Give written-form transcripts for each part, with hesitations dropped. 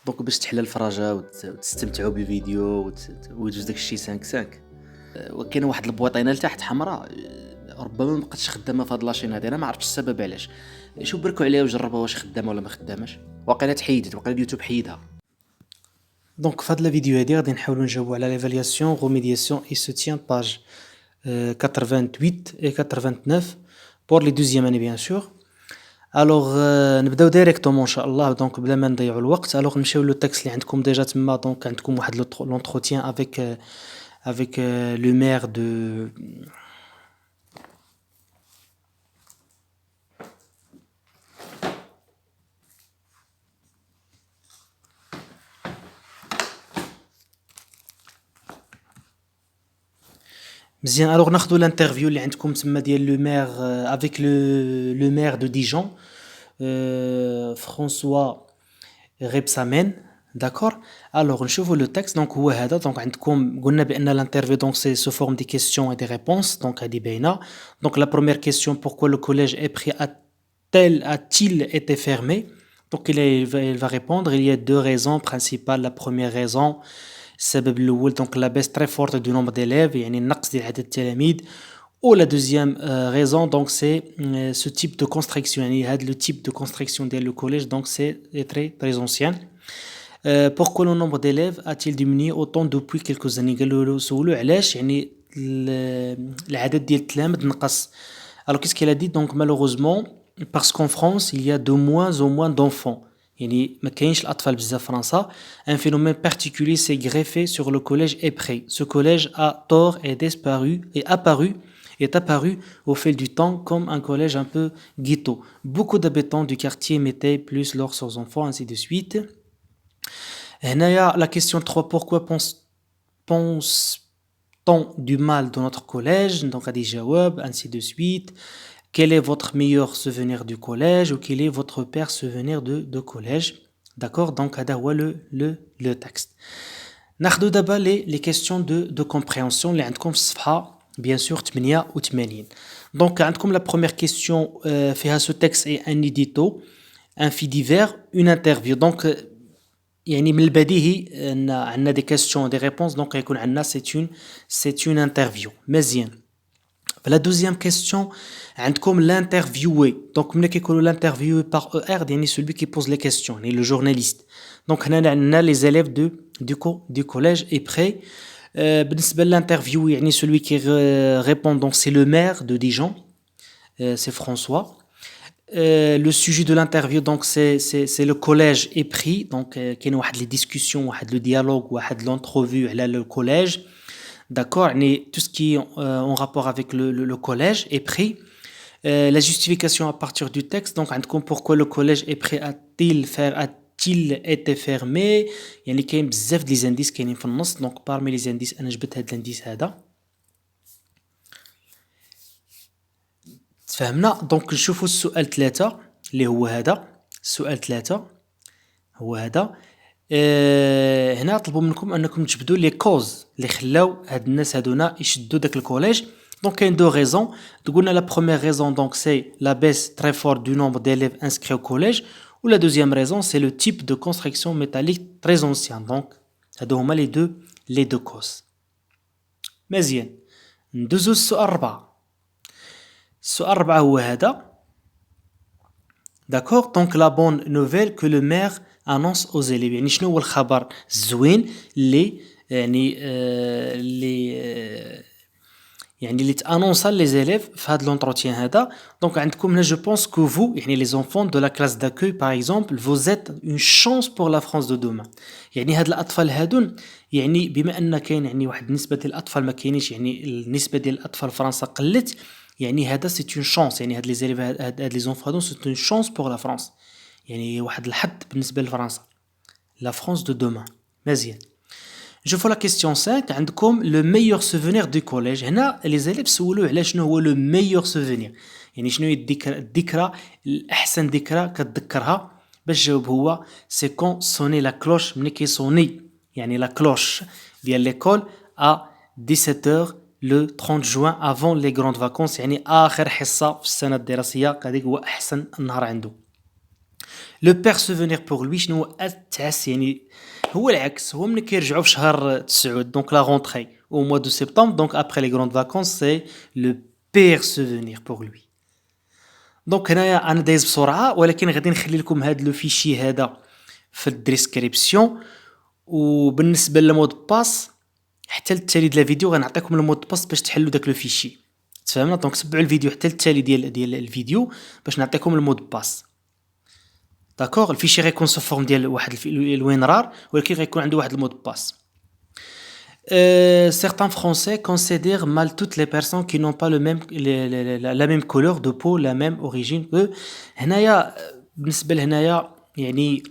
دونك باش تحلى الفرجة وتستمتعوا بفيديو ويدوز داك الشيء 5 وكاينه واحد البواطينه لتحت حمراء. ربما ما بقاتش خدامه في هاد لاشين هادي، انا ما عرفتش السبب علاش. شو بركوا عليها وجربوا واش خدامه ولا ما خداماش. واقيلا تحيدت، واقيلا اليوتيوب حيدها. دونك في هاد الفيديو هادي غادي نحاولوا نجاوبوا على ليفالياسيون غوميدياسيون اي سوتيان باج 88 et 89 pour les deuxième année bien sûr. الوغ نبداو ديريكتومون ان شاء الله دونك بلا ما نضيعوا الوقت. الوغ نمشيو لو تكست اللي عندكم ديجا تما. دونك عندكم واحد لونتروتيان avec le maire de مزيان. الوغ ناخذوا الانترفيو اللي عندكم تما ديال لو مير avec le maire de Dijon, François Rebsamen. D'accord. Alors نشوفوا le texte. donc هو هذا. donc عندكم قلنا بان l'interview donc c'est sous forme des questions et des réponses. donc هذه باينه. donc la première question: pourquoi le collège est pris a-t-il été fermé? donc il va répondre: il y a deux raisons principales. la première raison السبب الاول donc la baisse très forte du nombre d'élèves يعني النقص ديال عدد التلاميذ. ou la deuxième raison donc c'est ce type de construction يعني هذا le type de construction ديال le collège donc c'est très ancien. pourquoi le nombre d'élèves a-t-il diminué autant depuis quelques années؟ قالوا له سولوا علاش يعني العدد ديال التلاميذ نقص. alors qu'est-ce qu'elle a dit? donc malheureusement parce qu'en France il y a de moins en moins d'enfants يعني ما كاينش الاطفال بزاف فرنسا. un phénomène particulier s'est greffé sur le collège Epré. ce collège a tort est apparu au fil du temps comme un collège un peu ghetto. beaucoup d'habitants du quartier mettaient plus leurs enfants, ainsi de suite. هنايا la question 3: pourquoi pense-t-on du mal de notre collège? donc غادي يجاوب ainsi de suite. quel est votre meilleur souvenir du collège ou quel est votre pire souvenir de collège? d'accord. donc هذا هو le texte. ناخذوا دابا les questions de compréhension اللي عندكم في الصفحه bien sûr 88. donc عندكم la première question فيها ce texte est un édito, un fait divers, une interview. donc يعني من البديهي ان عندنا des questions des réponses donc يكون عندنا c'est une interview. مزيان. La deuxième question عندكم l'interviewé. donc ملي كيقولوا l'interviewé par ER يعني celui qui pose les questions يعني le journaliste. donc هنا عندنا les élèves du collège Epré. بالنسبه l'interviewé يعني celui qui répond donc c'est le maire de Dijon, c'est François. le sujet de l'interview donc c'est le collège Epré. donc كاين واحد les discussions, واحد le dialogue, واحد l'entrevue على le collège. d'accord. tout ce qui est en rapport avec le collège est pris. La justification à partir du texte. donc عندكم pourquoi le collège est pris a-t-il été fermé يعني كاين بزاف ديال زانديس كاينين في النص. donc parmi les indices انا جبت هذا الانديس هذا. تفهمنا. donc نشوفوا السؤال 3 اللي هو هذا. السؤال 3 هو هذا. هنا طلبوا منكم انكم تجبدوا لي كوز اللي خلاو هاد الناس هادونا يشدوا داك الكوليج. دونك كاين دو ريزون. قلنا لا بروميير ريزون دونك سي لا بيس تري فور دو نومبر ديليف انسكري au collège. ou la deuxième raison c'est le type de construction métallique très ancien. donc هادو هما les deux causes. مزيان. ندوزو السؤال 4. السؤال 4 هو هذا. d'accord. donc la bonne nouvelle que le maire annonce aux élèves يعني شنو هو الخبر الزوين اللي اللي تانونسا لي زيليف في هذا لونتروتيان هذا. دونك عندكم هنا جو بونس كو فو يعني لي زونفون دو لا كلاس داكوي باغ اكزومبل فو زيت اون شانس بور لا فرانس دو دوما. يعني هاد الاطفال هادون يعني بما ان كاين يعني واحد النسبه ديال الاطفال ما كاينينش يعني النسبه ديال الاطفال فرنسا قلت يعني هذا سي اون شانس يعني هاد لي زيليف هاد لي زونفون هادون سي اون شانس بور لا فرانس يعني واحد الحظ بالنسبه لفرنسا لا فرانس دو دوما. مزيان. نشوفوا لا كيسيون 5 عندكم لو ميور سوفونير دو كوليج. هنا لي زيليف سولوا على شنو هو لو ميور سوفونير يعني شنو هي الذكرى الاحسن ذكرى كتذكرها. باش جاوب هو سي كون سوني لا كلوش ملي كيصوني يعني لا كلوش ديال ليكول ا 17h le 30 juin avant les grandes vacances يعني اخر حصه في السنه الدراسيه. هذيك هو احسن نهار عنده. لو بير سوفونير بور لوي شنو هو التعس يعني هو العكس هو ملي كيرجعوا في شهر 9 دونك لا رونتري au mois de septembre donc après les grandes vacances c'est le pire souvenir pour lui. دونك هنايا انا دايز بسرعه ولكن غادي نخلي لكم هذا لو فيشي هذا في الديسكريبسيون وبالنسبه للمود باس حتى التالي ديال الفيديو غنعطيكم المود باس باش تحلوا داك لو فيشي تفهمنا دونك تبعوا الفيديو حتى التالي ديال الفيديو باش نعطيكم المود باس داكوغ الفيشي غيكون سو فورم ديال واحد الوين رار ولكن غيكون عنده واحد المود باس. Certains Français considèrent mal toutes les personnes qui n'ont pas le même la même couleur de peau la même origine que هنايا بالنسبه لهنايا يعني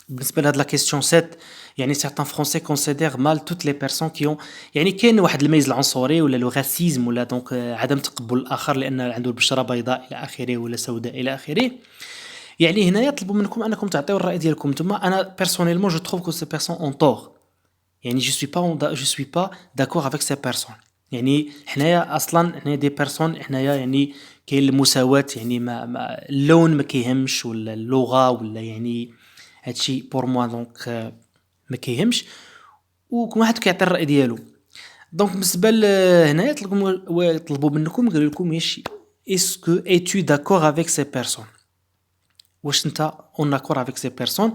بالنسبه لهاد لا كيسيون 7 يعني certains Français considèrent mal toutes les personnes qui ont يعني كاين واحد الميز العنصري ولا لو راسيزم ولا دونك عدم تقبل الاخر لان عنده البشره بيضاء الى اخره ولا سوداء الى اخره. يعني هنايا يطلبوا منكم انكم تعطيو الراي ديالكم نتوما. انا بيرسونيلمون جو تروف كو سي بيرسون اون طور يعني je suis pas d'accord avec ces personnes. يعني حنايا اصلا حنايا دي بيرسون حنايا يعني كاين المساواة يعني ما اللون ما كيهمش ولا اللغة ولا يعني هادشي بور موا دونك ما كيهمش وكل واحد كيعطي الرأي ديالو. دونك بالنسبة لهنايا طلبوا منكم قالوا لكم اسكو اي-tu d'accord avec ces personnes واش انت اون d'accord avec ces personnes.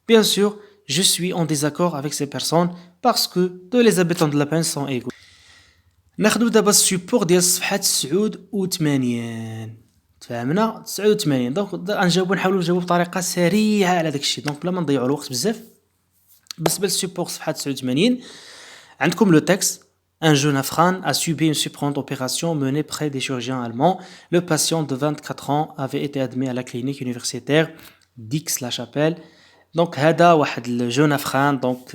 Bien sûr je suis en désaccord avec ces personnes parce que tous les habitants de la planète sont égaux. ناخذوا دابا السيبور ديال الصفحه 89 تفهمنا 89 دونك غنجاوبوا نحاولوا نجاوبوا بطريقه سريعه على داك الشيء دونك بلا ما نضيعوا الوقت بزاف. بالنسبه للسيبور صفحه 89 عندكم لو تكست. Un jeune Afghan a subi une surprenante opération menée près des chirurgiens allemands. Le patient de 24 ans avait été admis à la clinique universitaire d'Aix-la-Chapelle. دونك هذا واحد الجون افغان دونك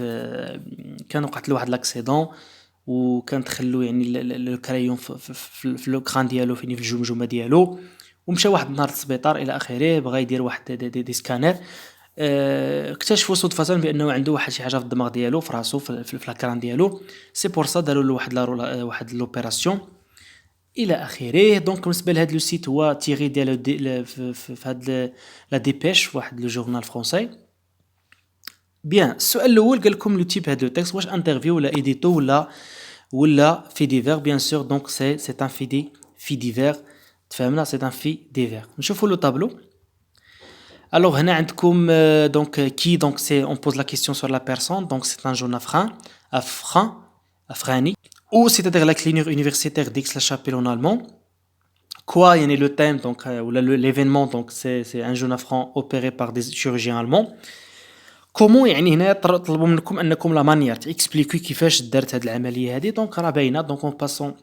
كان وقعت له واحد لاكسيدون وكان دخلو يعني لو كرايون في لو كران ديالو فين في الجمجمه ديالو ومشى واحد النهار للسبيطار الى اخره بغى يدير واحد دي سكانير. اكتشفوا صدفه بانه عنده واحد شي حاجه في الدماغ ديالو في راسو في لاكران ديالو سي بور سا داروا له واحد لوبيراسيون الى اخره. دونك بالنسبه لهذا لو سيت هو تيغي ديال في هاد لا ديبيش واحد لو جورنال فرونسي. بيان السؤال الاول قال لكم لو تيب هاد لو تكست واش انترفيو ولا ايديتو ولا في ديفير. بيان سور دونك سي ان في ديفير تفهمنا سي ان في ديفير. نشوفوا لو طابلو. الوغ هنا عندكم دونك كي دونك سي اون بوز لا كيسيون سور لا بيرسون دونك سي ان جون افغاني ou c'est-à-dire la clinique universitaire d'Aix-la-Chapelle en allemand. Quoi يعني le thème donc ou l'événement donc c'est un jeune afghan opéré par des chirurgiens allemands. كومون يعني هنا طلبوا منكم انكم لا مانيير تاكسبليكي كيفاش دارت هذه العمليه هذه. دونك راه باينه دونك اون باسون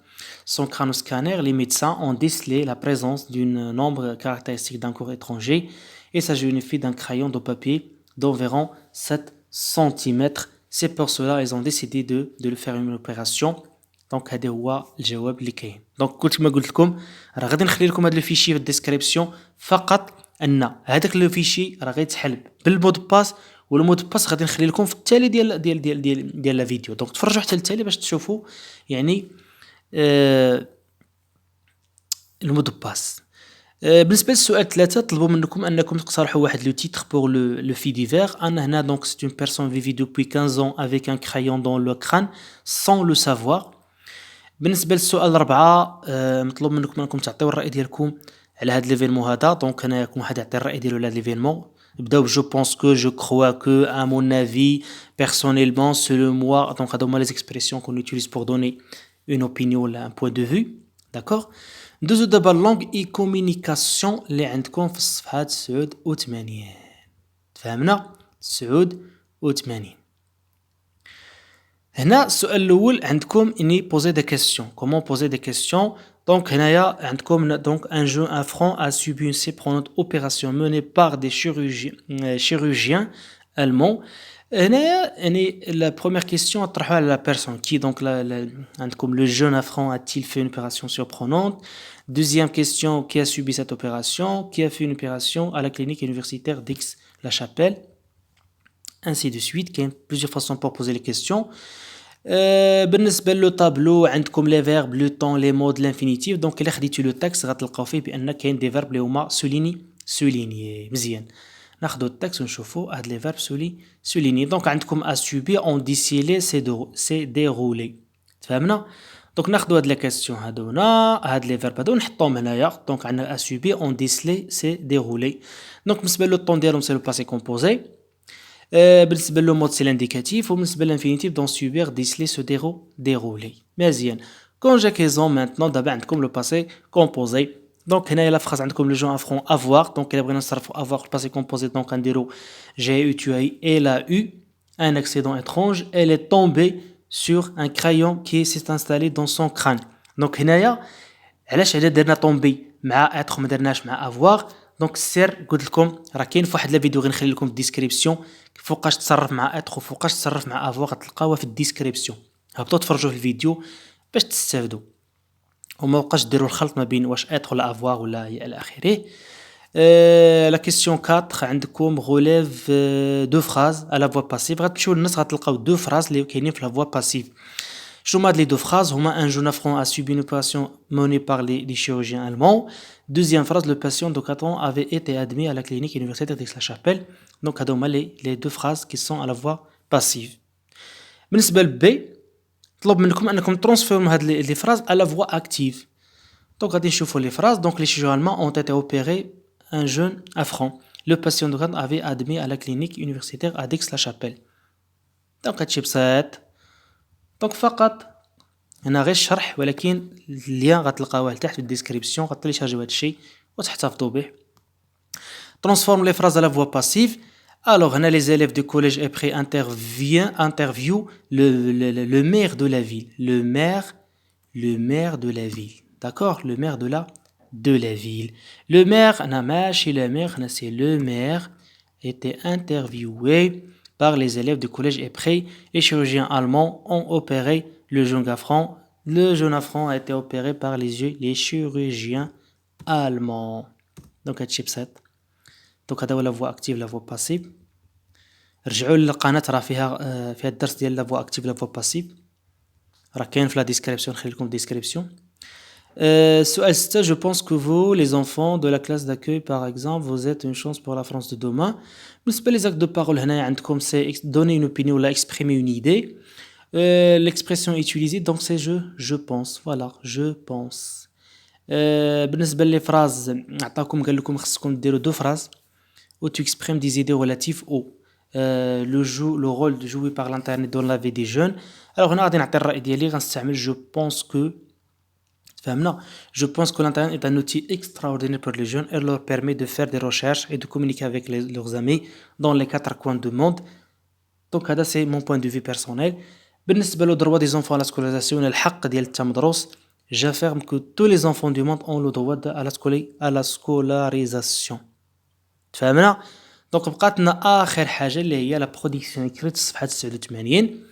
son crânoscanner les médecins ont décelé la présence d'un nombre caractéristique d'un corps étranger et s'agit d'un crayon de papier d'environ 7 cm. C'est pour cela ils ont décidé de le faire une opération. دونك هذا هو الجواب اللي كاين. دونك كما قلت لكم راه غادي نخلي لكم هذا الفيشي في الديسكريبسيون فقط ان هذاك لو فيشي راه غيتحل بالمود باس والمود باس غادي نخلي لكم في التالي ديال لا فيديو. دونك تفرجوا حتى التالي باش تشوفوا يعني المود باس. بالنسبه للسؤال 3 طلبوا منكم انكم تقترحوا واحد لو تيتر بور لو في ديفير. انا هنا دونك سي اون بيرسون فيفي دوبوي 15 ans avec un crayon dans le crâne sans le savoir. بالنسبه للسؤال 4 مطلوب منكم انكم تعطيو الراي ديالكم على هذا ليفينمون هذا. دونك هنا يكون واحد يعطي الراي ديالو على ليفينمون. نبداو جو بونس كو جو كروا كو ا مون افي بيرسونيلمون سولو موا. دونك هادو هما لي زيكسبريسيون كون يوتيليز بور دوني اون اوبينيون ولا ان بوين دو فيو. داكوغ ندوزو دابا لونغ اي كومونيكاسيون اللي عندكم في الصفحه 89 تفهمنا 89. هنا السؤال الاول عندكم اني بوزي دي كيسيون كومون بوزي دي كيسيون. دونك هنايا عندكم دونك ان جون افران ا سوبي اون سيبرونت اوبيراسيون موني بار دي chirurgiens allemands. هنايا يعني لا بروميير كيسيون طرحوها على لا بيرسون كي دونك عندكم لو جون افران a-t-il fait une opération surprenante. Deuxième question, qui a subi cette opération, qui a fait une opération à la clinique universitaire d'Aix-la-Chapelle, ainsi de suite. Il y a plusieurs façons pour poser les questions. بالنسبه لو طابلو عندكم لي فيرب لو طون لي مود لانفينيتيف. دونك الا خديتو لو تكست غتلقاو فيه بان كاين دي فيرب اللي هما souligner مزيان ناخذ التكست ونشوفوا هاد لي verbes souligner donc عندكم a subi on décilé c'est déroulé تفهمنا دونك ناخذوا هاد لي كاستيون هادونا هاد لي فيرب هادو نحطوهم هنايا دونك عندنا a subi on décilé c'est déroulé دونك بالنسبه لو طون ديالهم سي لو باسي كومبوزي بالنسبه لو مود سي لانديكاتيف وبالنسبه للانفينيتيف دون سوبير ديسلي سو ديرولي مزيان كونجاكيزون مانتنون دابا عندكم لو باسي كومبوزي دونك هنايا لا فراز عندكم لو جون افرون افوار دونك الا بغينا نصرفوا افوار الباسي كومبوزي دونك غنديرو جي او tu as eu elle a eu un accident étrange elle est tombée sur un crayon qui s'est installé dans son crâne دونك هنايا علاش درنا طومبي مع اتر ما درناش مع افوار دونك السر قلت لكم راه كاين فواحد لا فيديو غنخلي لكم في الديسكريبسيون فوقاش تصرف مع اتر وفوقاش تصرف مع افوار غتلقاوها في الديسكريبسيون هبطوا تفرجوا في الفيديو باش تستافدوا وما بقاش ديروا الخلط ما بين واش اتر ولا افوار ولا الى اخره لا كيسيون 4 عندكم غوليف دو فراز على فوا باسيف غتمشيو للنص غتلقاو دو فراز اللي كاينين في لا فوا باسيف شنو هاد لي دو فراز هما ان jeune affront a subi une opération menée par les chirurgiens allemands. Deuxième phrase, le patient de 4 ans avait été admis à la clinique universitaire d'Aix-la-Chapelle. Donc هادو هما les deux phrases qui sont à la voix passive. بالنسبة ل B طلب منكم انكم ترانسفورموا هاد لي phrases à la voix active. Donc غادي نشوفوا لي phrases. Donc les chirurgiens allemands ont été opérés un jeune affront. Le patient de 4 ans avait admis à la clinique universitaire à Aix-la-Chapelle. Donc هادشي بسيط. دونك فقط هنا غير الشرح ولكن اللين غتلقاوه لتحت في الديسكريبسيون غتليشارجيو هادشي وتحتفظوا به transforme les phrases à la voix passive alors هنا les élèves du collège après interview le maire de la ville le maire de la ville d'accord le maire de la ville le maire هنا ماشي le maire هنا c'est le maire était interviewé par les élèves du collège Eprey. Les chirurgiens allemands ont opéré le jeune affront. Le jeune affront a été opéré par les chirurgiens allemands. Donc, هادشي بسيط. Donc, هذا هو لا فوا اكتيف لا فوا باسيف. رجعوا للقناة راه فيها الدرس ديال لا فوا اكتيف لا فوا باسيف. راه كاين في لا ديسكريبسيون نخلي لكم الديسكريبسيون. سؤال 6 je pense que vous les enfants de la classe d'accueil par exemple vous êtes une chance pour la France de demain بالنسبه لي زاك دو بارول هنايا عندكم c'est donner une opinion ولا exprimer une idée l'expression utilisée donc c'est je pense voilà je pense بالنسبه لي فراز عطاكم قال لكم خصكم ديروا دو فراز où tu exprimes des idées relatives au le rôle de jouer par l'internet dans la vie des jeunes alors هنا غادي نعطي الراي ديالي غنستعمل je pense que je pense que l'Internet est un outil extraordinaire pour les jeunes et leur permet de faire des recherches et de communiquer avec leurs amis dans les 4 coins du monde. Donc, ça c'est mon point de vue personnel. بالنسبة لو droit des enfants à la scolarisation الحق ديال التمدرس j'affirme que tous les enfants du monde ont le droit à la scolarisation. تفهمنا؟ دونك بقات لنا آخر حاجة اللي هي la production écrite صفحة 89.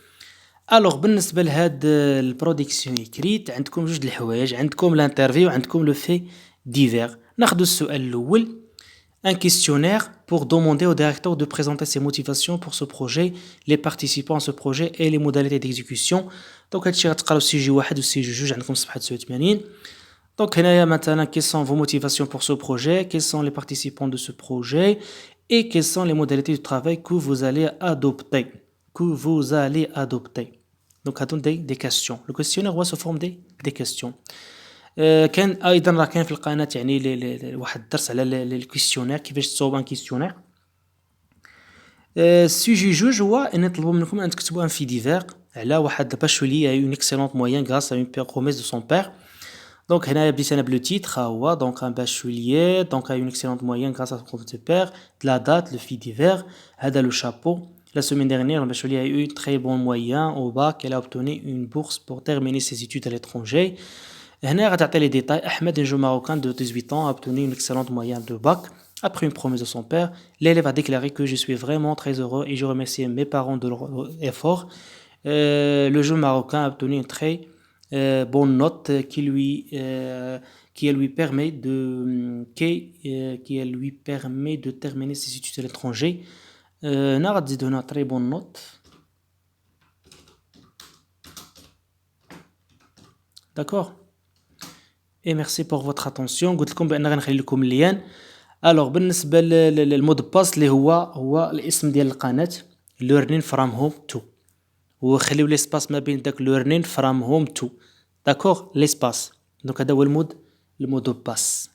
الوغ بالنسبه لهاد البرودكسيون اكريت عندكم جوج د الحوايج عندكم لانترفيو وعندكم لو في ديفير ناخذ السؤال الاول un questionnaire pour demander au directeur de présenter ses motivations pour ce projet les participants à ce projet et les modalités d'exécution دونك هادشي غتقراو سي 1 و سي 2 عندكم صفحه 89 دونك هنايا مثلا quelles sont vos motivations pour ce projet quels sont les participants de ce projet et quelles sont les modalités de travail que vous allez adopter Donc, des questions. Le questionnaire هو sous forme des questions. كان ايضا راه كاين في القناه يعني واحد الدرس على الكويستيونير كيفاش تصوب ان كويستيونير. السوجي جوج هو ان نطلبوا منكم ان تكتبوا ان في ديفير على واحد باشولي اون اكسيلونت موين غراس ا اون بروميس دو سون بير. دونك هنايا بديت انا بلو تيتر هو دونك ان باشوليي دونك ا اون اكسيلونت موين غراس ا سون بير لا دات لو في ديفير هذا لو شابو. La semaine dernière, le bachelier a eu un très bon moyen au bac. Elle a obtenu une bourse pour terminer ses études à l'étranger. هنا غتعطي les détails. Ahmed, un jeune marocain de 18 ans, a obtenu une excellente moyenne de bac. Après une promesse de son père, l'élève a déclaré que je suis vraiment très heureux et je remercie mes parents de leur effort. Le jeune marocain a obtenu une très bonne note qui lui permet de terminer ses études à l'étranger. هنا غتزيدو هنا très bonne note. D'accord. Et merci pour votre attention. قلت لكم بان غنخلي لكم اللين الوغ بالنسبة للمود باس اللي هو الاسم ديال القناة learning from home to، وخليو ليسباس ما بين داك learning from home to. داكوغ ليسباس. دونك هذا هو المود باس.